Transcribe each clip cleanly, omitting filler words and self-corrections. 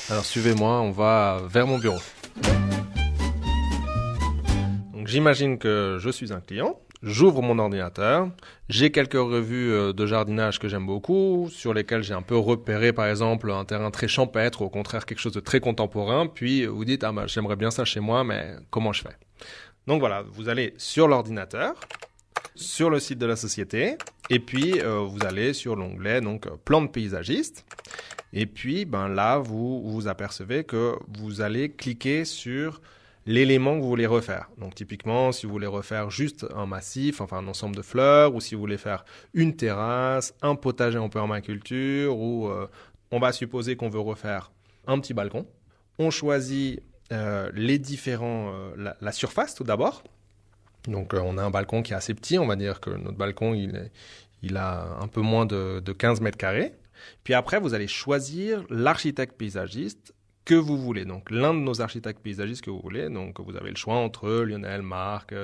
Alors suivez-moi, on va vers mon bureau. Donc j'imagine que je suis un client, j'ouvre mon ordinateur, j'ai quelques revues de jardinage que j'aime beaucoup, sur lesquelles j'ai un peu repéré par exemple un terrain très champêtre, ou au contraire quelque chose de très contemporain, puis vous dites j'aimerais bien ça chez moi, mais comment je fais? Donc voilà, vous allez sur l'ordinateur, sur le site de la société, et puis vous allez sur l'onglet plantes paysagistes. Et puis là, vous vous apercevez que vous allez cliquer sur l'élément que vous voulez refaire. Donc typiquement, si vous voulez refaire juste un massif, enfin un ensemble de fleurs, ou si vous voulez faire une terrasse, un potager en permaculture, ou on va supposer qu'on veut refaire un petit balcon. On choisit les différents, la surface tout d'abord. Donc on a un balcon qui est assez petit, on va dire que notre balcon il a un peu moins de 15 mètres carrés. Puis après, vous allez choisir l'architecte paysagiste que vous voulez. Donc l'un de nos architectes paysagistes que vous voulez. Donc vous avez le choix entre Lionel, Marc,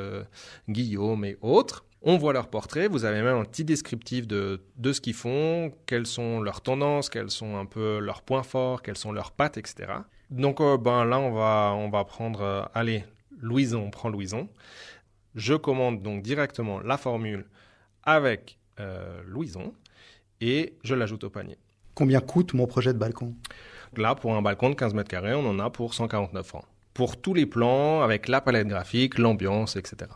Guillaume et autres. On voit leur portrait, vous avez même un petit descriptif de ce qu'ils font, quelles sont leurs tendances, quels sont un peu leurs points forts, quelles sont leurs pattes, etc. Donc là, on va prendre, Louison, on prend Louison. Je commande donc directement la formule avec Louison et je l'ajoute au panier. Combien coûte mon projet de balcon ? Là, pour un balcon de 15 mètres carrés, on en a pour 149 francs. Pour tous les plans, avec la palette graphique, l'ambiance, etc.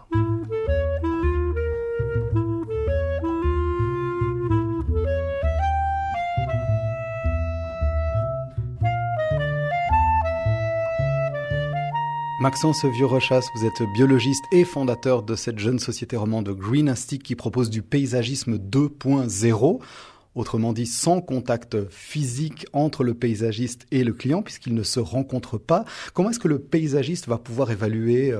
Maxence Vieux-Rochas, vous êtes biologiste et fondateur de cette jeune société romande Greenastic qui propose du paysagisme 2.0. Autrement dit, sans contact physique entre le paysagiste et le client, puisqu'ils ne se rencontrent pas. Comment est-ce que le paysagiste va pouvoir évaluer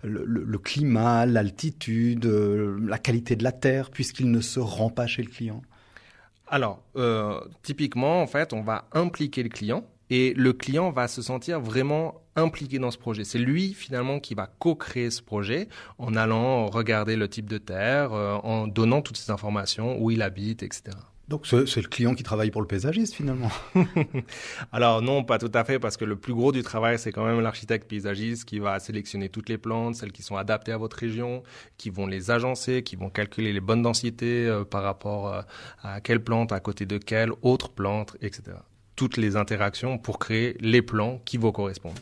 le climat, l'altitude, la qualité de la terre, puisqu'il ne se rend pas chez le client ? Alors, typiquement, en fait, on va impliquer le client et le client va se sentir vraiment impliqué dans ce projet. C'est lui, finalement, qui va co-créer ce projet en allant regarder le type de terre, en donnant toutes ces informations, où il habite, etc. Donc c'est le client qui travaille pour le paysagiste finalement. Alors non, pas tout à fait, parce que le plus gros du travail, c'est quand même l'architecte paysagiste qui va sélectionner toutes les plantes, celles qui sont adaptées à votre région, qui vont les agencer, qui vont calculer les bonnes densités par rapport à quelle plante, à côté de quelle autre plante, etc. Toutes les interactions pour créer les plans qui vous correspondent.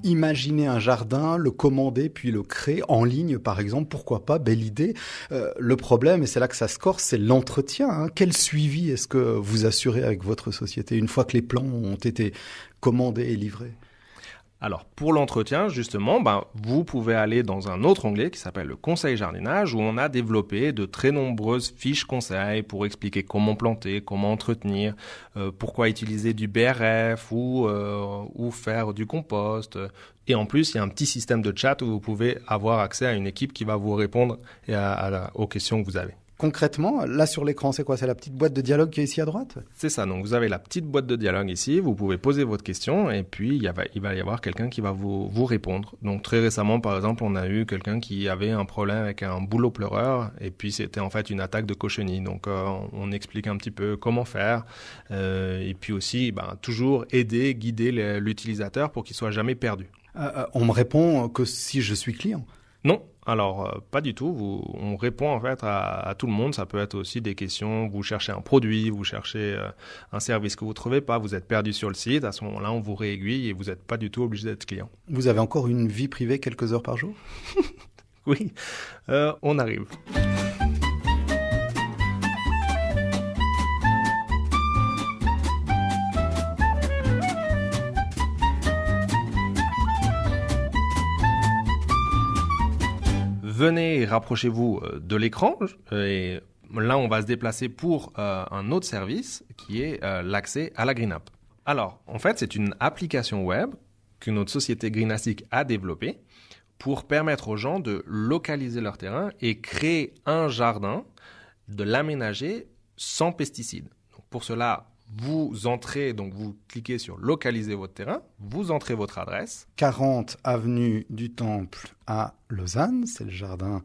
Imaginer un jardin, le commander, puis le créer en ligne, par exemple, pourquoi pas, belle idée. Le problème, et c'est là que ça se corse, c'est l'entretien. Quel suivi est-ce que vous assurez avec votre société une fois que les plans ont été commandés et livrés ? Alors, pour l'entretien, justement, vous pouvez aller dans un autre onglet qui s'appelle le conseil jardinage, où on a développé de très nombreuses fiches conseils pour expliquer comment planter, comment entretenir, pourquoi utiliser du BRF ou faire du compost. Et en plus, il y a un petit système de chat où vous pouvez avoir accès à une équipe qui va vous répondre aux questions que vous avez. Concrètement, là sur l'écran, c'est quoi ? C'est la petite boîte de dialogue qui est ici à droite ? C'est ça, donc vous avez la petite boîte de dialogue ici, vous pouvez poser votre question et puis il va y avoir quelqu'un qui va vous répondre. Donc très récemment, par exemple, on a eu quelqu'un qui avait un problème avec un bouleau pleureur et puis c'était en fait une attaque de cochenille. Donc on explique un petit peu comment faire et puis aussi toujours aider, guider l'utilisateur pour qu'il soit jamais perdu. On me répond que si je suis client. Non, alors pas du tout. On répond en fait à tout le monde. Ça peut être aussi des questions. Vous cherchez un produit, vous cherchez un service que vous ne trouvez pas, vous êtes perdu sur le site. À ce moment-là, on vous réaiguille et vous n'êtes pas du tout obligé d'être client. Vous avez encore une vie privée quelques heures par jour ? Oui, on arrive. Venez, rapprochez-vous de l'écran et là, on va se déplacer pour un autre service qui est l'accès à la Green App. Alors, en fait, c'est une application web que notre société Greenastic a développée pour permettre aux gens de localiser leur terrain et créer un jardin, de l'aménager sans pesticides. Donc, pour cela, vous entrez, donc vous cliquez sur localiser votre terrain, vous entrez votre adresse. 40 avenue du Temple à Lausanne, c'est le jardin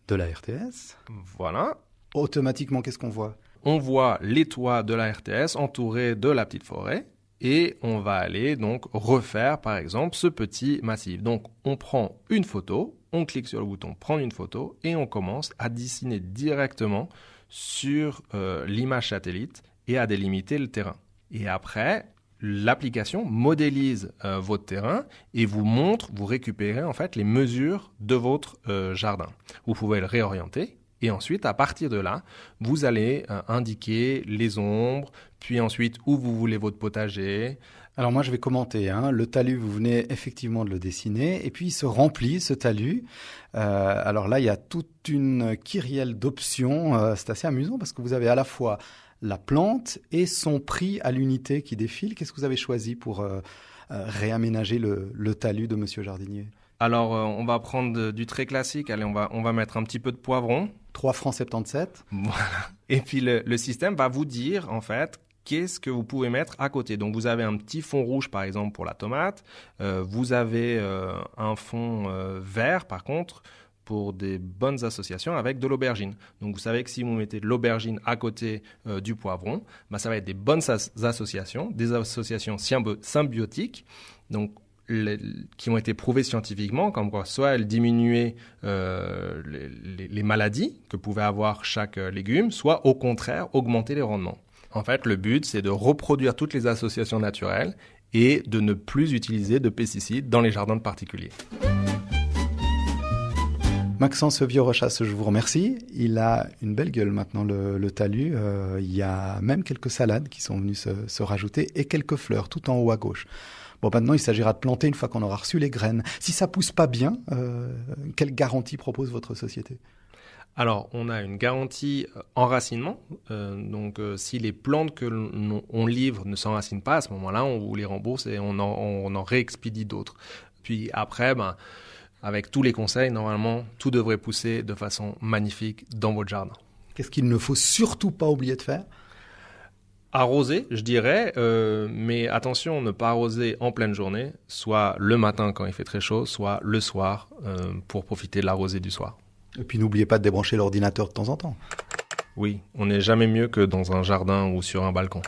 de la RTS. Voilà. Automatiquement, qu'est-ce qu'on voit? On voit les toits de la RTS entourés de la petite forêt et on va aller donc refaire par exemple ce petit massif. Donc on prend une photo, on clique sur le bouton prendre une photo et on commence à dessiner directement sur l'image satellite et à délimiter le terrain. Et après, l'application modélise votre terrain et vous montre, vous récupérez en fait les mesures de votre jardin. Vous pouvez le réorienter. Et ensuite, à partir de là, vous allez indiquer les ombres, puis ensuite où vous voulez votre potager. Alors moi, je vais commenter. Le talus, vous venez effectivement de le dessiner, et puis il se remplit, ce talus. Alors là, il y a toute une kyrielle d'options. C'est assez amusant parce que vous avez à la fois la plante et son prix à l'unité qui défile. Qu'est-ce que vous avez choisi pour réaménager le talus de Monsieur Jardinier? Alors, on va prendre du très classique. Allez, on va mettre un petit peu de poivron. 3 francs 77. Voilà. Et puis, le système va vous dire, en fait, qu'est-ce que vous pouvez mettre à côté. Donc, vous avez un petit fond rouge, par exemple, pour la tomate. Vous avez un fond vert, par contre, pour des bonnes associations avec de l'aubergine. Donc, vous savez que si vous mettez de l'aubergine à côté du poivron, ça va être des bonnes associations, des associations symbiotiques. Donc, qui ont été prouvées scientifiquement, comme quoi soit elles diminuaient les maladies que pouvait avoir chaque légume, soit au contraire augmenter les rendements. En fait, le but, c'est de reproduire toutes les associations naturelles et de ne plus utiliser de pesticides dans les jardins de particuliers. Maxence Vieux-Rochas, je vous remercie. Il a une belle gueule maintenant, le talus. Il y a même quelques salades qui sont venues se rajouter et quelques fleurs tout en haut à gauche. Bon, maintenant, il s'agira de planter une fois qu'on aura reçu les graines. Si ça pousse pas bien, quelle garantie propose votre société? Alors, on a une garantie enracinement. Donc, si les plantes que l'on livre ne s'enracinent pas, à ce moment-là, on vous les rembourse et on en réexpédie d'autres. Puis après, avec tous les conseils, normalement, tout devrait pousser de façon magnifique dans votre jardin. Qu'est-ce qu'il ne faut surtout pas oublier de faire? Arroser, je dirais, mais attention, ne pas arroser en pleine journée, soit le matin quand il fait très chaud, soit le soir pour profiter de la rosée du soir. Et puis n'oubliez pas de débrancher l'ordinateur de temps en temps. Oui, on n'est jamais mieux que dans un jardin ou sur un balcon.